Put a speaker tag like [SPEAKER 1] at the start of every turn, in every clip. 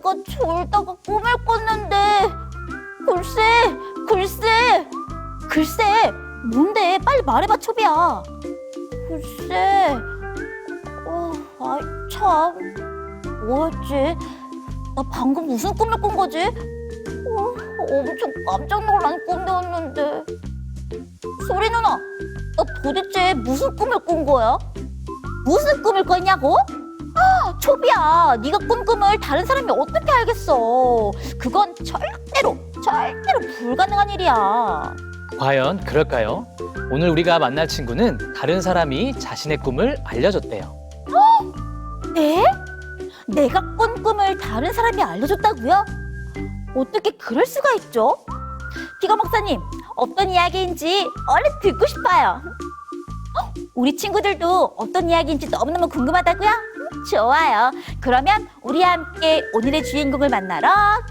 [SPEAKER 1] 자다가 졸다가 꿈을 꿨는데 글쎄 뭔데? 빨리 말해봐, 초비야. 글쎄 아이 참 뭐였지? 나 방금 무슨 꿈을 꾼 거지? 엄청 깜짝 놀란 꿈이었는데. 소리 누나, 너 도대체 무슨 꿈을 꾼 거야? 무슨 꿈을 꿨냐고? 초비야, 네가 꾼 꿈을 다른 사람이 어떻게 알겠어? 그건 절대로 불가능한 일이야.
[SPEAKER 2] 과연 그럴까요? 오늘 우리가 만날 친구는 다른 사람이 자신의 꿈을 알려줬대요.
[SPEAKER 1] 네? 내가 꾼 꿈을 다른 사람이 알려줬다고요? 어떻게 그럴 수가 있죠? 피거 목사님, 어떤 이야기인지 얼른 듣고 싶어요. 우리 친구들도 어떤 이야기인지 너무너무 궁금하다고요? 좋아요. 그러면 우리 함께 오늘의 주인공을 만나러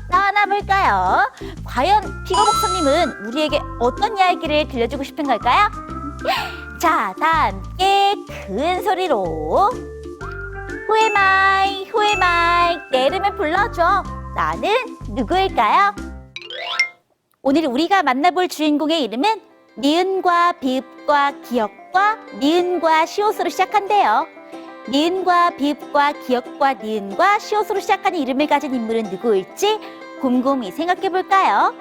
[SPEAKER 1] 떠나볼까요? 과연 피거 목사님은 우리에게 어떤 이야기를 들려주고 싶은 걸까요? 자, 다 함께 큰 소리로 Who am I? Who am I? 내 이름을 불러줘. 나는 누구일까요? 오늘 우리가 만나볼 주인공의 이름은 니은과 비읍과 기역과 니은과 시옷으로 시작한대요. 니은과 비읍과 기역과 니은과 시옷으로 시작하는 이름을 가진 인물은 누구일지 곰곰이 생각해볼까요?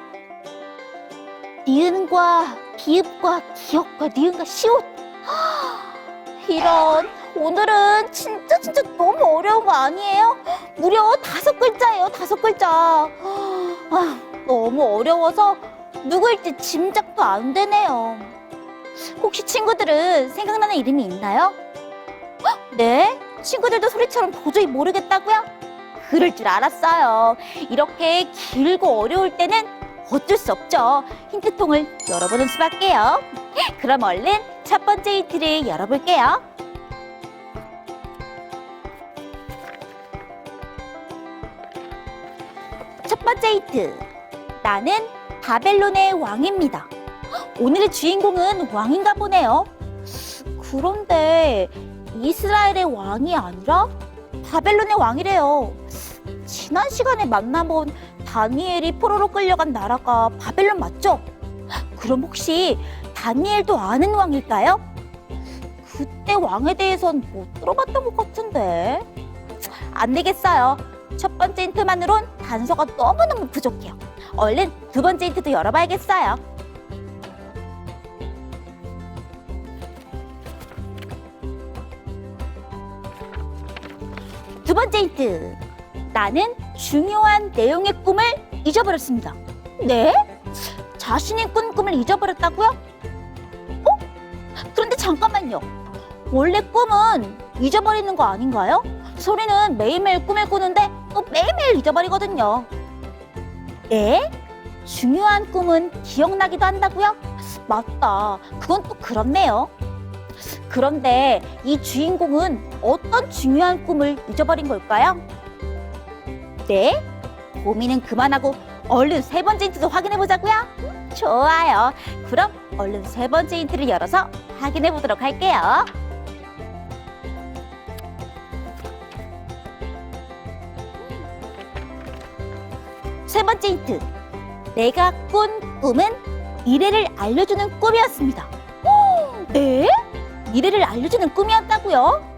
[SPEAKER 1] 니은과 비읍과 기역과 니은과 시옷. 이런, 오늘은 진짜 너무 어려운 거 아니에요? 무려 5글자예요, 5글자. 너무 어려워서 누구일지 짐작도 안 되네요. 혹시 친구들은 생각나는 이름이 있나요? 네? 친구들도 소리처럼 도저히 모르겠다고요? 그럴 줄 알았어요. 이렇게 길고 어려울 때는 어쩔 수 없죠. 힌트통을 열어보는 수밖에요. 그럼 얼른 첫 번째 힌트를 열어볼게요. 첫 번째 힌트. 나는 바벨론의 왕입니다. 오늘의 주인공은 왕인가 보네요. 그런데 이스라엘의 왕이 아니라 바벨론의 왕이래요. 지난 시간에 만나본 다니엘이 포로로 끌려간 나라가 바벨론 맞죠? 그럼 혹시 다니엘도 아는 왕일까요? 그때 왕에 대해선 못 들어봤던 것 같은데. 안 되겠어요. 첫 번째 힌트만으론 단서가 너무너무 부족해요. 얼른 두 번째 힌트도 열어봐야겠어요. 두 번째 힌트. 나는 중요한 내용의 꿈을 잊어버렸습니다. 네? 자신이 꾼 꿈을 잊어버렸다고요? 그런데 잠깐만요. 원래 꿈은 잊어버리는 거 아닌가요? 소리는 매일매일 꿈을 꾸는데 또 매일매일 잊어버리거든요. 네? 중요한 꿈은 기억나기도 한다고요? 맞다. 그건 또 그렇네요. 그런데 이 주인공은 어떤 중요한 꿈을 잊어버린 걸까요? 네? 고민은 그만하고 얼른 세 번째 힌트도 확인해 보자고요? 좋아요. 그럼 얼른 세 번째 힌트를 열어서 확인해 보도록 할게요. 세 번째 힌트. 내가 꾼 꿈은 미래를 알려주는 꿈이었습니다. 네? 미래를 알려주는 꿈이었다고요?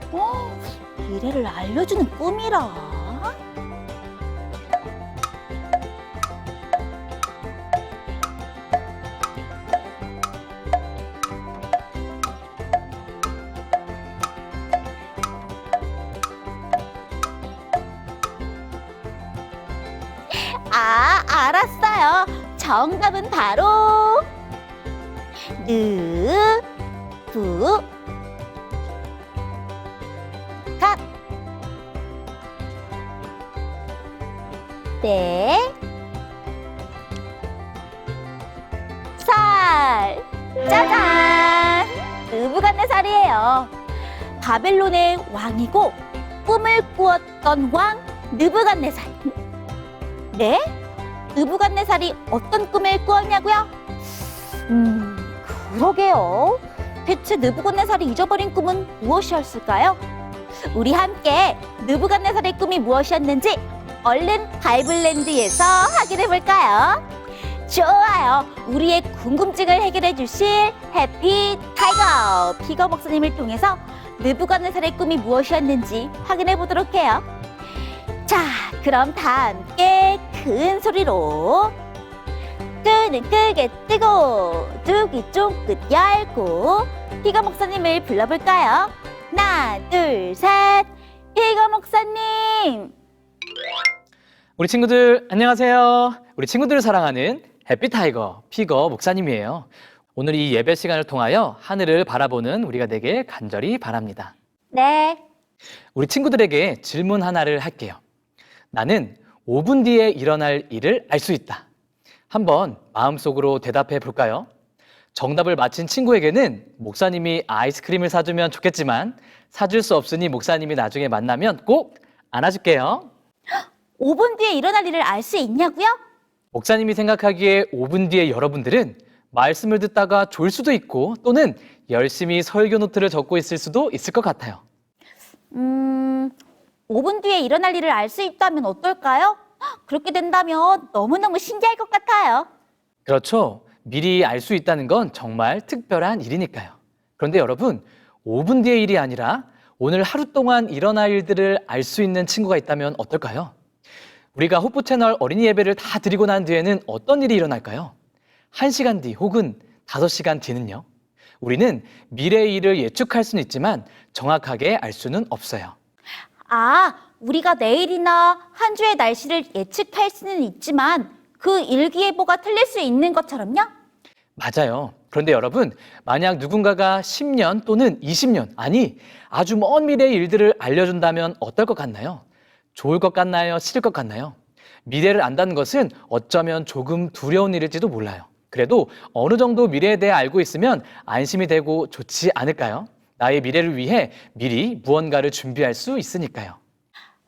[SPEAKER 1] 미래를 알려주는 꿈이라? 알았어요. 정답은 바로 갓. 네. 살. 짜잔. 느부갓네살이에요. 바벨론의 왕이고 꿈을 꾸었던 왕 느부갓네살. 네? 느부갓네살이 어떤 꿈을 꾸었냐고요? 그러게요. 대체 느부갓네살이 잊어버린 꿈은 무엇이었을까요? 우리 함께 느부갓네살의 꿈이 무엇이었는지 얼른 바이블랜드에서 확인해 볼까요? 좋아요. 우리의 궁금증을 해결해 주실 해피 타이거 피거 목사님을 통해서 느부갓네살의 꿈이 무엇이었는지 확인해 보도록 해요. 자, 그럼 다 함께 큰 소리로 끈은 크게 뜨고 뚜기 쫑긋 열고 피거 목사님을 불러볼까요? 하나, 둘, 셋. 피거 목사님.
[SPEAKER 2] 우리 친구들 안녕하세요. 우리 친구들을 사랑하는 해피타이거 피거 목사님이에요. 오늘 이 예배 시간을 통하여 하늘을 바라보는 우리가 되길 간절히 바랍니다.
[SPEAKER 1] 네.
[SPEAKER 2] 우리 친구들에게 질문 하나를 할게요. 나는 5분 뒤에 일어날 일을 알 수 있다. 한번 마음속으로 대답해 볼까요? 정답을 맞힌 친구에게는 목사님이 아이스크림을 사주면 좋겠지만 사줄 수 없으니 목사님이 나중에 만나면 꼭 안아줄게요.
[SPEAKER 1] 5분 뒤에 일어날 일을 알 수 있냐고요?
[SPEAKER 2] 목사님이 생각하기에 5분 뒤에 여러분들은 말씀을 듣다가 졸 수도 있고 또는 열심히 설교 노트를 적고 있을 수도 있을 것 같아요.
[SPEAKER 1] 5분 뒤에 일어날 일을 알 수 있다면 어떨까요? 그렇게 된다면 너무너무 신기할 것 같아요.
[SPEAKER 2] 그렇죠. 미리 알 수 있다는 건 정말 특별한 일이니까요. 그런데 여러분, 5분 뒤의 일이 아니라 오늘 하루 동안 일어날 일들을 알 수 있는 친구가 있다면 어떨까요? 우리가 호프 채널 어린이 예배를 다 드리고 난 뒤에는 어떤 일이 일어날까요? 1시간 뒤 혹은 5시간 뒤는요? 우리는 미래의 일을 예측할 수는 있지만 정확하게 알 수는 없어요.
[SPEAKER 1] 아, 우리가 내일이나 한 주의 날씨를 예측할 수는 있지만 그 일기예보가 틀릴 수 있는 것처럼요?
[SPEAKER 2] 맞아요. 그런데 여러분, 만약 누군가가 10년 또는 20년, 아니 아주 먼 미래의 일들을 알려준다면 어떨 것 같나요? 좋을 것 같나요? 싫을 것 같나요? 미래를 안다는 것은 어쩌면 조금 두려운 일일지도 몰라요. 그래도 어느 정도 미래에 대해 알고 있으면 안심이 되고 좋지 않을까요? 나의 미래를 위해 미리 무언가를 준비할 수 있으니까요.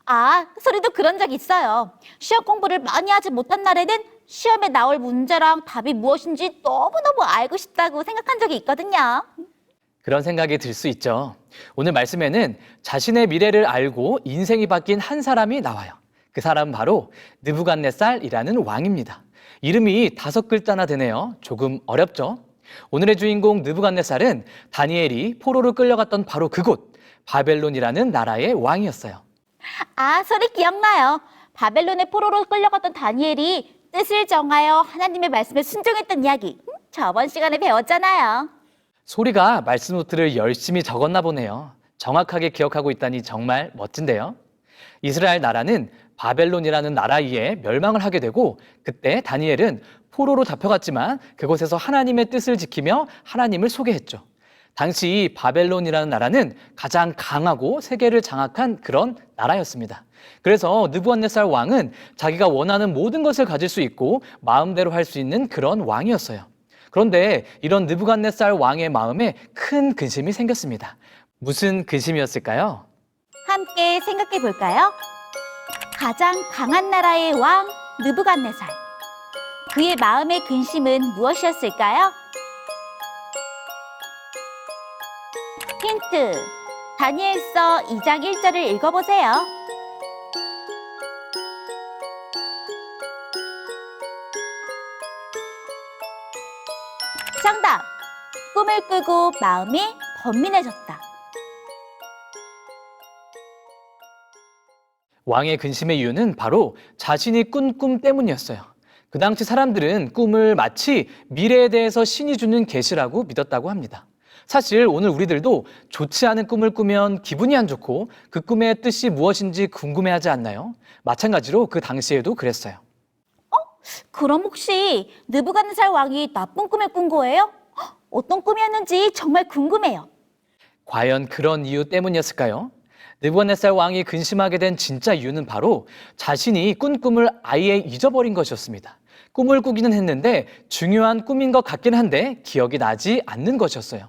[SPEAKER 1] 아, 소리도 그런 적 있어요. 시험 공부를 많이 하지 못한 날에는 시험에 나올 문제랑 답이 무엇인지 너무너무 알고 싶다고 생각한 적이 있거든요.
[SPEAKER 2] 그런 생각이 들 수 있죠. 오늘 말씀에는 자신의 미래를 알고 인생이 바뀐 한 사람이 나와요. 그 사람은 바로 느부갓네살이라는 왕입니다. 이름이 5글자나 되네요. 조금 어렵죠? 오늘의 주인공 느부갓네살은 다니엘이 포로로 끌려갔던 바로 그곳 바벨론이라는 나라의 왕이었어요.
[SPEAKER 1] 아, 소리 기억나요. 바벨론의 포로로 끌려갔던 다니엘이 뜻을 정하여 하나님의 말씀에 순종했던 이야기. 저번 시간에 배웠잖아요.
[SPEAKER 2] 소리가 말씀 노트를 열심히 적었나 보네요. 정확하게 기억하고 있다니 정말 멋진데요. 이스라엘 나라는 바벨론이라는 나라 위에 멸망을 하게 되고 그때 다니엘은 포로로 잡혀갔지만 그곳에서 하나님의 뜻을 지키며 하나님을 소개했죠. 당시 바벨론이라는 나라는 가장 강하고 세계를 장악한 그런 나라였습니다. 그래서 느부갓네살 왕은 자기가 원하는 모든 것을 가질 수 있고 마음대로 할 수 있는 그런 왕이었어요. 그런데 이런 느부갓네살 왕의 마음에 큰 근심이 생겼습니다. 무슨 근심이었을까요?
[SPEAKER 1] 함께 생각해 볼까요? 가장 강한 나라의 왕 느부갓네살. 그의 마음의 근심은 무엇이었을까요? 힌트. 다니엘서 2장 1절을 읽어보세요. 정답! 꿈을 꾸고 마음이 번민해졌다.
[SPEAKER 2] 왕의 근심의 이유는 바로 자신이 꾼 꿈 때문이었어요. 그 당시 사람들은 꿈을 마치 미래에 대해서 신이 주는 계시라고 믿었다고 합니다. 사실 오늘 우리들도 좋지 않은 꿈을 꾸면 기분이 안 좋고 그 꿈의 뜻이 무엇인지 궁금해하지 않나요? 마찬가지로 그 당시에도 그랬어요.
[SPEAKER 1] 그럼 혹시 느부갓네살 왕이 나쁜 꿈을 꾼 거예요? 어떤 꿈이었는지 정말 궁금해요.
[SPEAKER 2] 과연 그런 이유 때문이었을까요? 느부갓네살 왕이 근심하게 된 진짜 이유는 바로 자신이 꾼 꿈을 아예 잊어버린 것이었습니다. 꿈을 꾸기는 했는데 중요한 꿈인 것 같긴 한데 기억이 나지 않는 것이었어요.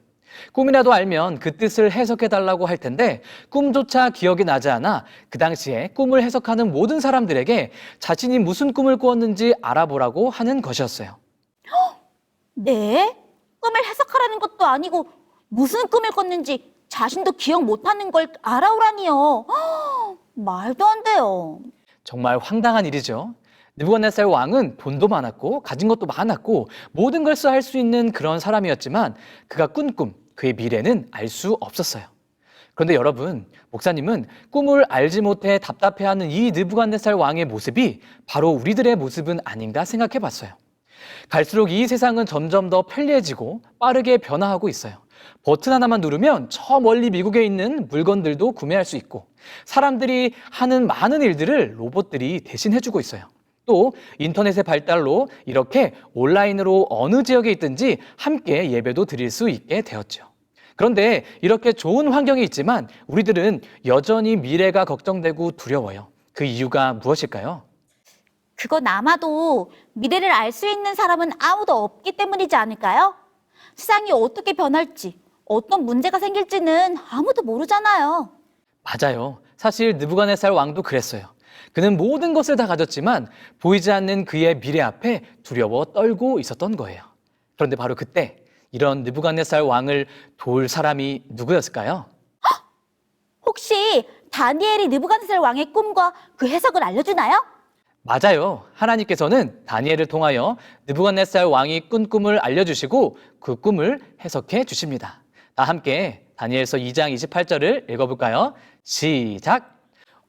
[SPEAKER 2] 꿈이라도 알면 그 뜻을 해석해달라고 할 텐데 꿈조차 기억이 나지 않아 그 당시에 꿈을 해석하는 모든 사람들에게 자신이 무슨 꿈을 꾸었는지 알아보라고 하는 것이었어요.
[SPEAKER 1] 네? 꿈을 해석하라는 것도 아니고 무슨 꿈을 꿨는지 자신도 기억 못하는 걸 알아오라니요. 말도 안 돼요.
[SPEAKER 2] 정말 황당한 일이죠. 느부갓네살 왕은 돈도 많았고 가진 것도 많았고 모든 걸 할 수 있는 그런 사람이었지만 그가 꾼 꿈, 그의 미래는 알 수 없었어요. 그런데 여러분, 목사님은 꿈을 알지 못해 답답해하는 이 느부갓네살 왕의 모습이 바로 우리들의 모습은 아닌가 생각해 봤어요. 갈수록 이 세상은 점점 더 편리해지고 빠르게 변화하고 있어요. 버튼 하나만 누르면 저 멀리 미국에 있는 물건들도 구매할 수 있고 사람들이 하는 많은 일들을 로봇들이 대신해주고 있어요. 또 인터넷의 발달로 이렇게 온라인으로 어느 지역에 있든지 함께 예배도 드릴 수 있게 되었죠. 그런데 이렇게 좋은 환경이 있지만 우리들은 여전히 미래가 걱정되고 두려워요. 그 이유가 무엇일까요?
[SPEAKER 1] 그건 아마도 미래를 알 수 있는 사람은 아무도 없기 때문이지 않을까요? 세상이 어떻게 변할지, 어떤 문제가 생길지는 아무도 모르잖아요.
[SPEAKER 2] 맞아요. 사실 느부갓네살 왕도 그랬어요. 그는 모든 것을 다 가졌지만 보이지 않는 그의 미래 앞에 두려워 떨고 있었던 거예요. 그런데 바로 그때 이런 느부갓네살 왕을 도울 사람이 누구였을까요?
[SPEAKER 1] 혹시 다니엘이 느부갓네살 왕의 꿈과 그 해석을 알려주나요?
[SPEAKER 2] 맞아요. 하나님께서는 다니엘을 통하여 느부갓네살 왕이 꾼 꿈을 알려주시고 그 꿈을 해석해 주십니다. 다 함께 다니엘서 2장 28절을 읽어볼까요? 시작!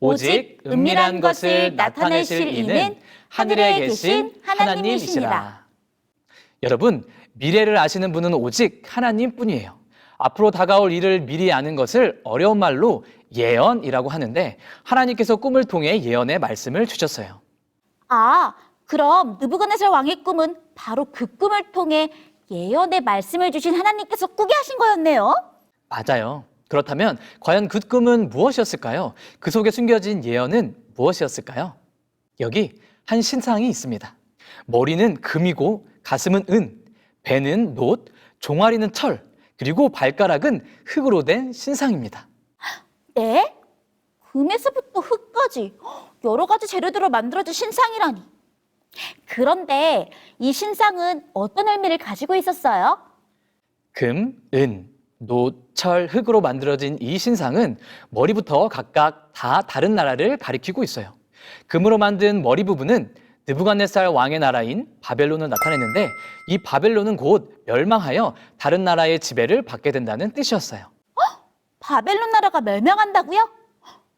[SPEAKER 2] 오직 은밀한 것을 나타내실 이는 하늘에 계신 하나님이시라. 여러분, 미래를 아시는 분은 오직 하나님뿐이에요. 앞으로 다가올 일을 미리 아는 것을 어려운 말로 예언이라고 하는데 하나님께서 꿈을 통해 예언의 말씀을 주셨어요.
[SPEAKER 1] 아, 그럼 느부갓네살 왕의 꿈은 바로 그 꿈을 통해 예언의 말씀을 주신 하나님께서 꾸게 하신 거였네요.
[SPEAKER 2] 맞아요. 그렇다면 과연 그 꿈은 무엇이었을까요? 그 속에 숨겨진 예언은 무엇이었을까요? 여기 한 신상이 있습니다. 머리는 금이고 가슴은 은, 배는 놋, 종아리는 철, 그리고 발가락은 흙으로 된 신상입니다.
[SPEAKER 1] 네? 금에서부터 흙까지 여러 가지 재료들로 만들어진 신상이라니. 그런데 이 신상은 어떤 의미를 가지고 있었어요?
[SPEAKER 2] 금, 은, 놋, 철, 흙으로 만들어진 이 신상은 머리부터 각각 다 다른 나라를 가리키고 있어요. 금으로 만든 머리 부분은 느부갓네살 왕의 나라인 바벨론을 나타냈는데 이 바벨론은 곧 멸망하여 다른 나라의 지배를 받게 된다는 뜻이었어요.
[SPEAKER 1] 바벨론 나라가 멸망한다고요?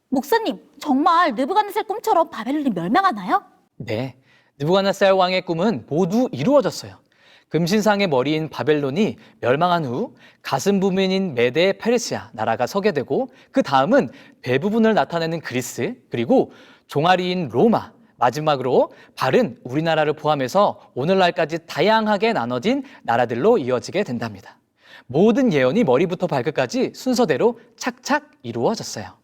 [SPEAKER 1] 목사님, 정말 느부갓네살 꿈처럼 바벨론이 멸망하나요?
[SPEAKER 2] 네, 느부갓네살 왕의 꿈은 모두 이루어졌어요. 금신상의 머리인 바벨론이 멸망한 후 가슴 부분인 메데 페르시아 나라가 서게 되고 그 다음은 배 부분을 나타내는 그리스 그리고 종아리인 로마 마지막으로 발은 우리나라를 포함해서 오늘날까지 다양하게 나눠진 나라들로 이어지게 된답니다. 모든 예언이 머리부터 발끝까지 순서대로 착착 이루어졌어요.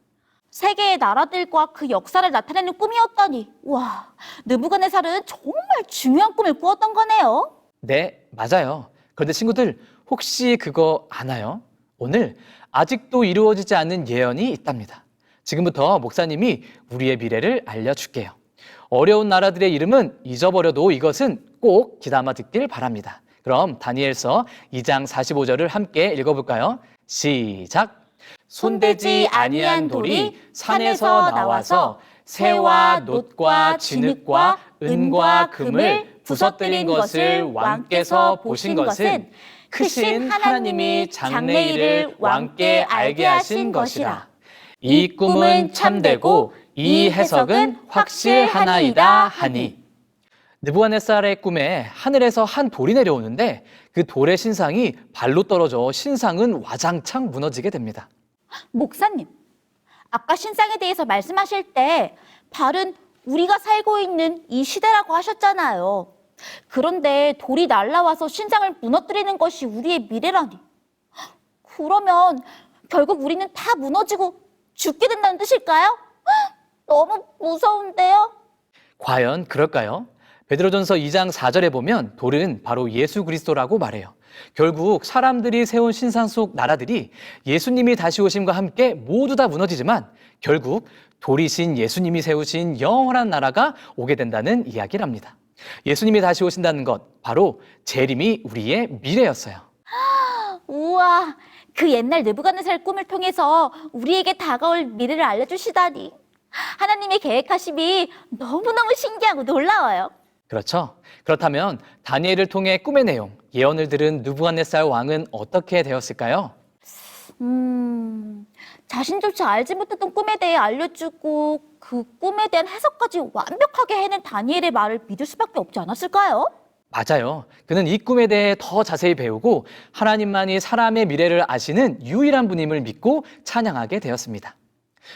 [SPEAKER 1] 세계의 나라들과 그 역사를 나타내는 꿈이었다니. 와, 느부갓네살은 정말 중요한 꿈을 꾸었던 거네요.
[SPEAKER 2] 네, 맞아요. 그런데 친구들, 혹시 그거 아나요? 오늘 아직도 이루어지지 않은 예언이 있답니다. 지금부터 목사님이 우리의 미래를 알려줄게요. 어려운 나라들의 이름은 잊어버려도 이것은 꼭 귀담아 듣길 바랍니다. 그럼 다니엘서 2장 45절을 함께 읽어볼까요? 시작! 손대지 아니한 돌이 산에서 나와서 새와 놋과 진흙과 은과 금을 부서뜨린 것을 왕께서 보신 것은 크신 하나님이 장래일을 왕께 알게 하신 것이라. 이 꿈은 참되고 이 해석은 확실하나이다 하니. 느부갓네살의 꿈에 하늘에서 한 돌이 내려오는데 그 돌의 신상이 발로 떨어져 신상은 와장창 무너지게 됩니다.
[SPEAKER 1] 목사님, 아까 신상에 대해서 말씀하실 때 발은 우리가 살고 있는 이 시대라고 하셨잖아요. 그런데 돌이 날아와서 신상을 무너뜨리는 것이 우리의 미래라니. 그러면 결국 우리는 다 무너지고 죽게 된다는 뜻일까요? 너무 무서운데요?
[SPEAKER 2] 과연 그럴까요? 베드로전서 2장 4절에 보면 돌은 바로 예수 그리스도라고 말해요. 결국 사람들이 세운 신상 속 나라들이 예수님이 다시 오심과 함께 모두 다 무너지지만 결국 돌이신 예수님이 세우신 영원한 나라가 오게 된다는 이야기랍니다. 예수님이 다시 오신다는 것, 바로 재림이 우리의 미래였어요.
[SPEAKER 1] 우와, 그 옛날 느부갓네살 꿈을 통해서 우리에게 다가올 미래를 알려주시다니 하나님의 계획하심이 너무너무 신기하고 놀라워요.
[SPEAKER 2] 그렇죠? 그렇다면 다니엘을 통해 꿈의 내용, 예언을 들은 느부갓네살 왕은 어떻게 되었을까요?
[SPEAKER 1] 자신조차 알지 못했던 꿈에 대해 알려주고 그 꿈에 대한 해석까지 완벽하게 해낸 다니엘의 말을 믿을 수밖에 없지 않았을까요?
[SPEAKER 2] 맞아요. 그는 이 꿈에 대해 더 자세히 배우고 하나님만이 사람의 미래를 아시는 유일한 분임을 믿고 찬양하게 되었습니다.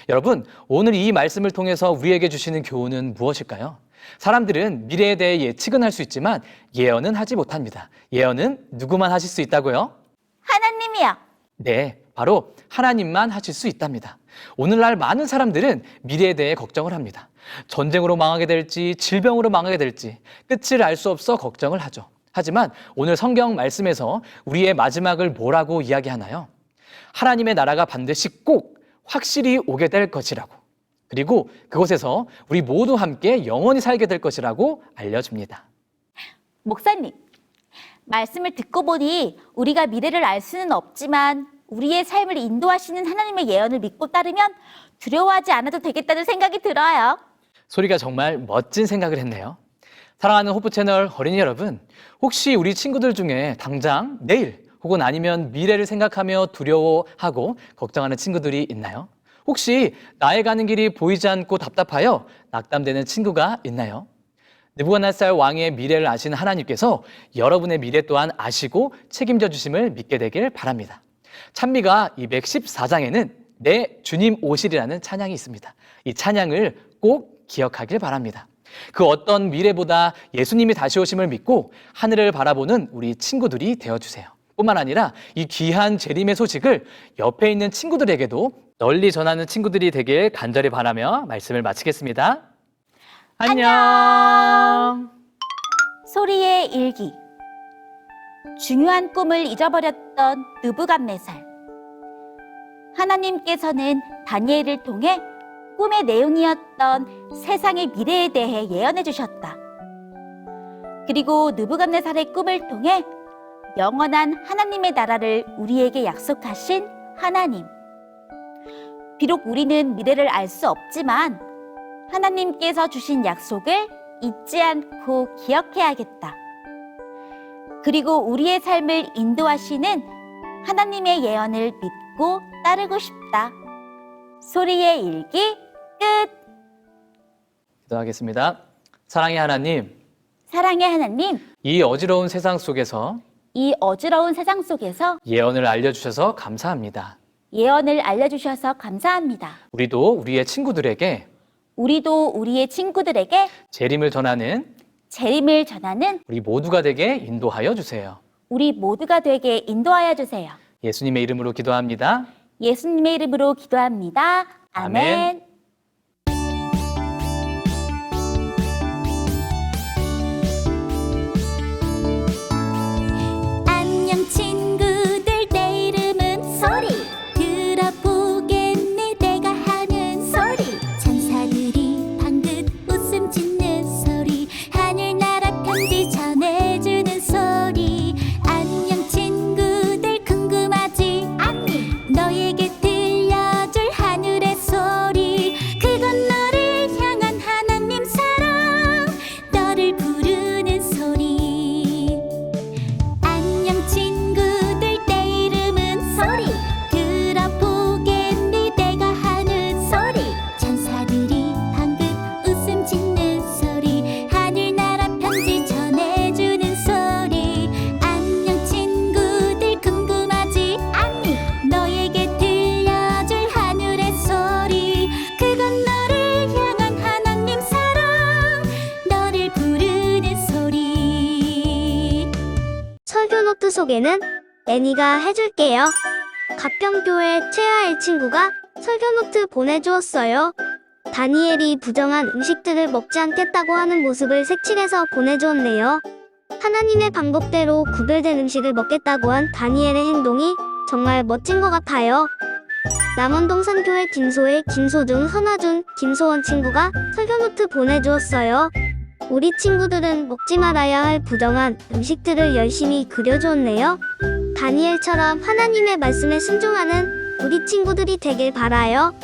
[SPEAKER 2] 여러분, 오늘 이 말씀을 통해서 우리에게 주시는 교훈은 무엇일까요? 사람들은 미래에 대해 예측은 할 수 있지만 예언은 하지 못합니다. 예언은 누구만 하실 수 있다고요?
[SPEAKER 1] 하나님이요.
[SPEAKER 2] 네, 바로 하나님만 하실 수 있답니다. 오늘날 많은 사람들은 미래에 대해 걱정을 합니다. 전쟁으로 망하게 될지, 질병으로 망하게 될지 끝을 알 수 없어 걱정을 하죠. 하지만 오늘 성경 말씀에서 우리의 마지막을 뭐라고 이야기하나요? 하나님의 나라가 반드시 꼭 확실히 오게 될 것이라고. 그리고 그곳에서 우리 모두 함께 영원히 살게 될 것이라고 알려줍니다.
[SPEAKER 1] 목사님, 말씀을 듣고 보니 우리가 미래를 알 수는 없지만 우리의 삶을 인도하시는 하나님의 예언을 믿고 따르면 두려워하지 않아도 되겠다는 생각이 들어요.
[SPEAKER 2] 소리가 정말 멋진 생각을 했네요. 사랑하는 호프 채널 어린이 여러분, 혹시 우리 친구들 중에 당장 내일 혹은 아니면 미래를 생각하며 두려워하고 걱정하는 친구들이 있나요? 혹시 나의 가는 길이 보이지 않고 답답하여 낙담되는 친구가 있나요? 느부갓네살 왕의 미래를 아시는 하나님께서 여러분의 미래 또한 아시고 책임져 주심을 믿게 되길 바랍니다. 찬미가 214장에는 내 주님 오시리라는 찬양이 있습니다. 이 찬양을 꼭 기억하길 바랍니다. 그 어떤 미래보다 예수님이 다시 오심을 믿고 하늘을 바라보는 우리 친구들이 되어주세요. 뿐만 아니라 이 귀한 재림의 소식을 옆에 있는 친구들에게도 널리 전하는 친구들이 되길 간절히 바라며 말씀을 마치겠습니다. 안녕.
[SPEAKER 1] 소리의 일기. 중요한 꿈을 잊어버렸던 느부갓네살. 하나님께서는 다니엘을 통해 꿈의 내용이었던 세상의 미래에 대해 예언해 주셨다. 그리고 느부갓네살의 꿈을 통해 영원한 하나님의 나라를 우리에게 약속하신 하나님. 비록 우리는 미래를 알 수 없지만 하나님께서 주신 약속을 잊지 않고 기억해야겠다. 그리고 우리의 삶을 인도하시는 하나님의 예언을 믿고 따르고 싶다. 소리의 일기 끝.
[SPEAKER 2] 기도하겠습니다. 사랑의 하나님,
[SPEAKER 1] 사랑의 하나님,
[SPEAKER 2] 이 어지러운 세상 속에서
[SPEAKER 1] 이 어지러운 세상 속에서
[SPEAKER 2] 예언을 알려주셔서 감사합니다.
[SPEAKER 1] 예언을 알려주셔서 감사합니다.
[SPEAKER 2] 우리도 우리의 친구들에게
[SPEAKER 1] 우리의 친구들에게
[SPEAKER 2] 재림을 전하는
[SPEAKER 1] 재림을 전하는
[SPEAKER 2] 우리 모두가 되게 인도하여 주세요.
[SPEAKER 1] 우리 모두가 되게 인도하여 주세요.
[SPEAKER 2] 예수님의 이름으로 기도합니다.
[SPEAKER 1] 예수님의 이름으로 기도합니다. 아멘.
[SPEAKER 2] 아멘.
[SPEAKER 1] 안녕 친구들, 내 이름은 소리. 들어보겠네 내가 하는 소리. 천사들이 방긋 웃음 짓는 소리. 하늘나라 편지 전해주는 소리. 안녕 친구들, 궁금하지 않니? 너에게 들려줄 하늘의 소리. 그건 너를 향한 하나님 사랑, 너를 부르는 소리. 안녕 친구들, 내 이름은 소리. 들어보겠니 내가 하는 소리. 천사들이 방긋 웃음 짓는 소리. 하늘나라 편지 전해주는 소리. 안녕 친구들, 궁금하지 않니? 너에게 들려줄 하늘의 소리. 그건 너를 향한 하나님 사랑, 너를 부르는 소리.
[SPEAKER 3] 설교 노트 소개는 애니가 해줄게요. 가평교회 최하일 친구가 설교 노트 보내주었어요. 다니엘이 부정한 음식들을 먹지 않겠다고 하는 모습을 색칠해서 보내주었네요. 하나님의 방법대로 구별된 음식을 먹겠다고 한 다니엘의 행동이 정말 멋진 것 같아요. 남원동산교회 김소혜, 김소중, 선화준, 김소원 친구가 설교 노트 보내주었어요. 우리 친구들은 먹지 말아야 할 부정한 음식들을 열심히 그려주었네요. 다니엘처럼 하나님의 말씀에 순종하는 우리 친구들이 되길 바라요.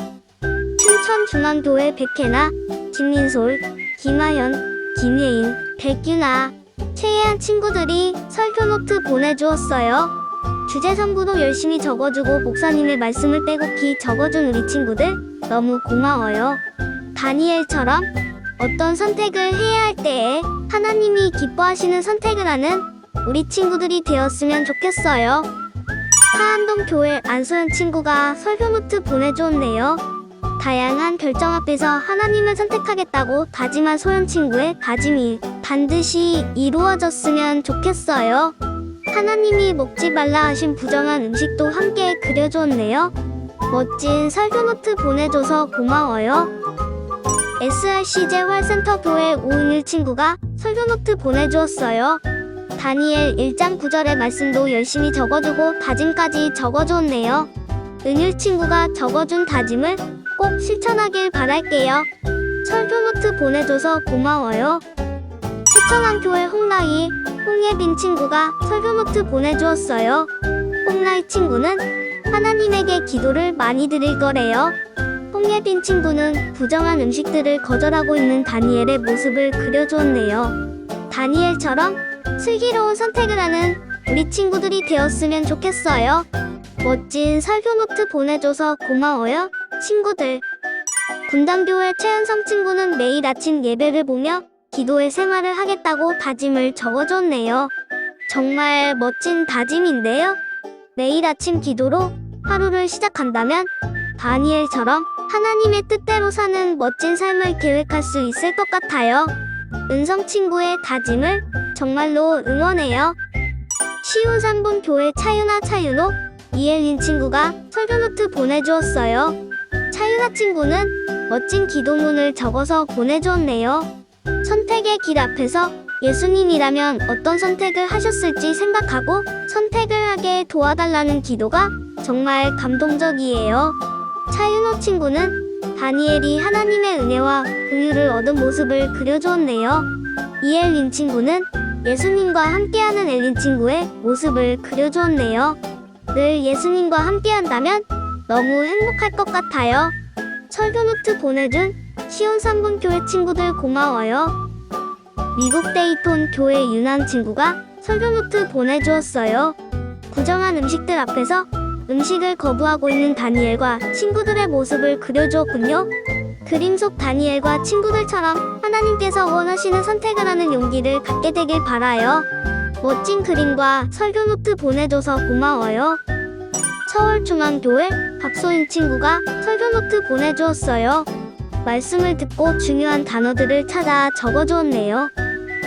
[SPEAKER 3] 춤추는 서천중앙교회 백혜나, 김민솔, 김하연, 김예인, 백유나, 최예한 친구들이 설교 노트 보내주었어요. 주제 성구도 열심히 적어주고 목사님의 말씀을 빼곡히 적어준 우리 친구들 너무 고마워요. 다니엘처럼 어떤 선택을 해야 할 때에 하나님이 기뻐하시는 선택을 하는 우리 친구들이 되었으면 좋겠어요. 하안동 교회 안소연 친구가 설교 노트 보내주었네요. 다양한 결정 앞에서 하나님을 선택하겠다고 다짐한 소연 친구의 다짐이 반드시 이루어졌으면 좋겠어요. 하나님이 먹지 말라 하신 부정한 음식도 함께 그려주었네요. 멋진 설교 노트 보내줘서 고마워요. SRCJ 활센터 교회 오은일 친구가 설교 노트 보내주었어요. 다니엘 1장 9절의 말씀도 열심히 적어두고 다짐까지 적어주었네요. 은일 친구가 적어준 다짐을 꼭 실천하길 바랄게요. 설교 노트 보내줘서 고마워요. 세천왕교회 홍라이, 홍예빈 친구가 설교 노트 보내주었어요. 홍라이 친구는 하나님에게 기도를 많이 드릴 거래요. 홍예빈 친구는 부정한 음식들을 거절하고 있는 다니엘의 모습을 그려주었네요. 다니엘처럼 슬기로운 선택을 하는 우리 친구들이 되었으면 좋겠어요. 멋진 설교 노트 보내줘서 고마워요, 친구들. 분당교회 최현성 친구는 매일 아침 예배를 보며 기도의 생활을 하겠다고 다짐을 적어줬네요. 정말 멋진 다짐인데요. 매일 아침 기도로 하루를 시작한다면 다니엘처럼 하나님의 뜻대로 사는 멋진 삶을 계획할 수 있을 것 같아요. 은성 친구의 다짐을 정말로 응원해요. 시온산본 교회 차윤아 차윤호, 이엘린 친구가 설교노트 보내주었어요. 차윤아 친구는 멋진 기도문을 적어서 보내주었네요. 선택의 길 앞에서 예수님이라면 어떤 선택을 하셨을지 생각하고 선택을 하게 도와달라는 기도가 정말 감동적이에요. 차윤호 친구는 다니엘이 하나님의 은혜와 긍휼을 얻은 모습을 그려주었네요. 이엘린 친구는 예수님과 함께하는 엘린 친구의 모습을 그려주었네요. 늘 예수님과 함께한다면 너무 행복할 것 같아요. 설교노트 보내준 시온산본 교회 친구들 고마워요. 미국 데이톤 교회 유난 친구가 설교노트 보내주었어요. 부정한 음식들 앞에서 음식을 거부하고 있는 다니엘과 친구들의 모습을 그려주었군요. 그림 속 다니엘과 친구들처럼 하나님께서 원하시는 선택을 하는 용기를 갖게 되길 바라요. 멋진 그림과 설교노트 보내줘서 고마워요. 서울중앙교회 박소윤 친구가 설교노트 보내주었어요. 말씀을 듣고 중요한 단어들을 찾아 적어주었네요.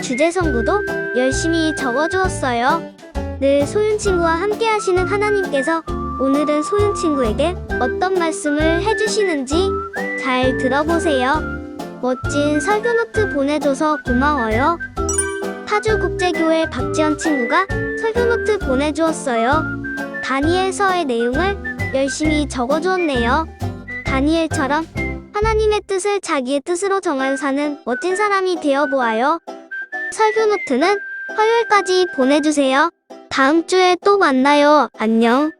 [SPEAKER 3] 주제 성구도 열심히 적어주었어요. 늘 소윤 친구와 함께 하시는 하나님께서 오늘은 소윤 친구에게 어떤 말씀을 해주시는지 잘 들어보세요. 멋진 설교노트 보내줘서 고마워요. 파주국제교회 박지연 친구가 설교노트 보내주었어요. 다니엘서의 내용을 열심히 적어주었네요. 다니엘처럼 하나님의 뜻을 자기의 뜻으로 정하여 사는 멋진 사람이 되어보아요. 설교노트는 화요일까지 보내주세요. 다음 주에 또 만나요. 안녕.